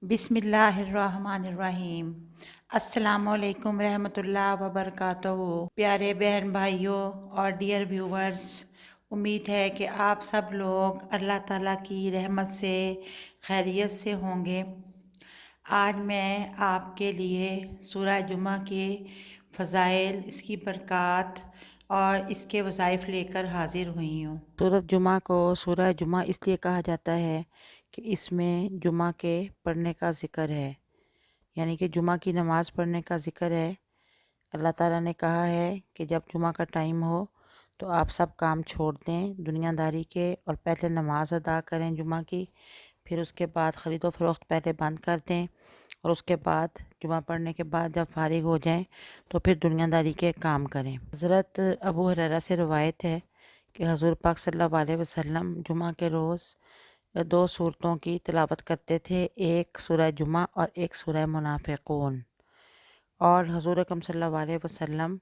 बिस्मिल्लाहिर्रहमानिर्रहीम। अस्सलामुअलैकुम रहमतुल्लाह वबरकातुहू। प्यारे बहन भाइयों और डियर व्यूवर्स, उम्मीद है कि आप सब लोग अल्लाह ताला की रहमत से खैरियत से होंगे। आज मैं आपके लिए सूरह जुमा के फ़ज़ाइल, इसकी बरक़ात और इसके वज़ाइफ लेकर हाज़िर हुई हूँ। सूरत जुमा को सूरह जुमा इसलिए कहा जाता है कि इसमें जुमा के पढ़ने का ज़िक्र है, यानी कि जुमा की नमाज़ पढ़ने का ज़िक्र है। अल्लाह ताला ने कहा है कि जब जुमा का टाइम हो तो आप सब काम छोड़ दें दुनियादारी के और पहले नमाज अदा करें जुमा की, फिर उसके बाद ख़रीदो फ़रोख्त पहले बंद कर दें और उसके बाद जुमा पढ़ने के बाद जब फारिग हो जाएं तो फिर दुनियादारी के काम करें। हज़रत अबू हुरैरा से रवायत है कि हुज़ूर पाक सल्लल्लाहु अलैहि वसल्लम जुमा के रोज़ दो सूरतों की तिलावत करते थे, एक सूरह जुमा और एक सूरह मुनाफ़िक़ून। और हुज़ूर अकरम सल्लल्लाहु अलैहि वसल्लम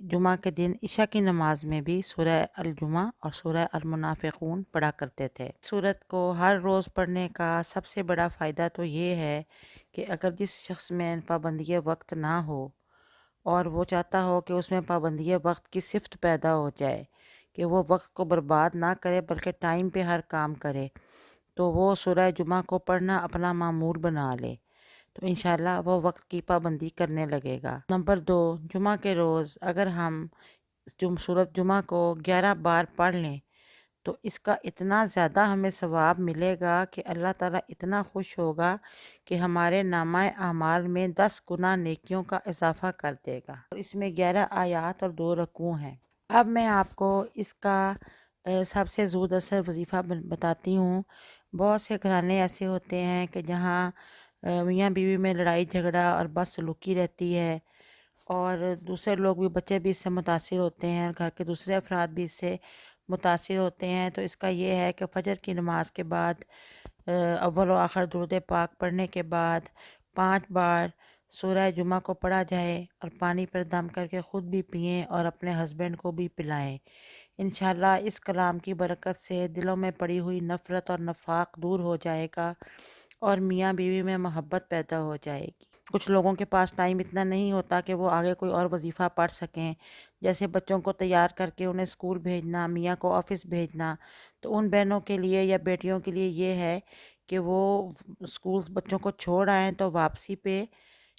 जुमा के दिन इशा की नमाज में भी सूरह अल जुमा और सूरह अल मुनाफ़िक़ून पढ़ा करते थे। सूरत को हर रोज़ पढ़ने का सबसे बड़ा फ़ायदा तो ये है कि अगर जिस शख्स में पाबंदी वक्त ना हो और वो चाहता हो कि उसमें पाबंदी वक्त की सिफ़त पैदा हो जाए कि वो वक्त को बर्बाद ना करे बल्कि टाइम पे हर काम करे, तो वो सूरह जुमा को पढ़ना अपना मामूल बना ले, तो इंशाल्लाह वो वक्त की पाबंदी करने लगेगा। नंबर 2, जुमा के रोज़ अगर हम सूरत जुमा को 11 बार पढ़ लें तो इसका इतना ज़्यादा हमें सवाब मिलेगा कि अल्लाह ताला इतना खुश होगा कि हमारे नामाए अमाल में 10 गुना नेकियों का इजाफ़ा कर देगा। और इसमें 11 आयात और 2 रकू हैं। अब मैं आपको इसका सबसे ज़ूद असर वजीफ़ा बताती हूँ। बहुत से घराने ऐसे होते हैं कि जहाँ मियाँ बीवी में लड़ाई झगड़ा और बदसलूकी रहती है और दूसरे लोग भी, बच्चे भी इससे मुतासिर होते हैं, घर के दूसरे अफराद भी इससे मुतासिर होते हैं। तो इसका ये है कि फ़जर की नमाज के बाद अव्वल व आखिर दुरूद पाक पढ़ने के बाद 5 बार सूरह जुमा को पढ़ा जाए और पानी पर दम करके ख़ुद भी पिएं और अपने हस्बैंड को भी पिलाएं। इंशाल्लाह इस कलाम की बरकत से दिलों में पड़ी हुई नफ़रत और नफाक दूर हो जाएगा और मियाँ बीवी में मोहब्बत पैदा हो जाएगी। कुछ लोगों के पास टाइम इतना नहीं होता कि वो आगे कोई और वजीफ़ा पढ़ सकें, जैसे बच्चों को तैयार करके उन्हें स्कूल भेजना, मियाँ को ऑफ़िस भेजना। तो उन बहनों के लिए या बेटियों के लिए ये है कि वो स्कूल बच्चों को छोड़ आएँ तो वापसी पे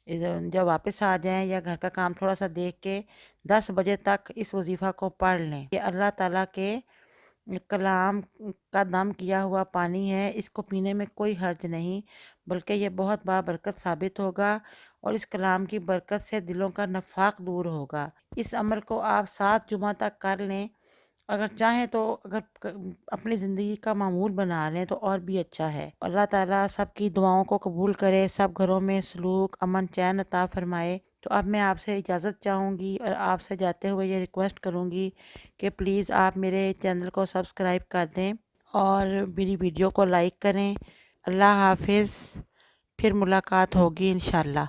जब वापस आ जाएं या घर का काम थोड़ा सा देख के 10 बजे तक इस वजीफ़ा को पढ़ लें। ये अल्लाह ताला के कलाम का दम किया हुआ पानी है, इसको पीने में कोई हर्ज नहीं, बल्कि ये बहुत बाबरकत साबित होगा और इस कलाम की बरकत से दिलों का नफाक दूर होगा। इस अमल को आप 7 जुमा तक कर लें, अगर चाहें तो अगर अपनी ज़िंदगी का मामूल बना लें तो और भी अच्छा है। अल्लाह ताला सबकी दुआओं को कबूल करे, सब घरों में सलूक, अमन, चैन अता फरमाए। तो अब मैं आपसे इजाज़त चाहूँगी और आपसे जाते हुए ये रिक्वेस्ट करूँगी कि प्लीज़ आप मेरे चैनल को सब्सक्राइब कर दें और मेरी वीडियो को लाइक करें। अल्लाह हाफिज़, फिर मुलाकात होगी इंशाल्लाह।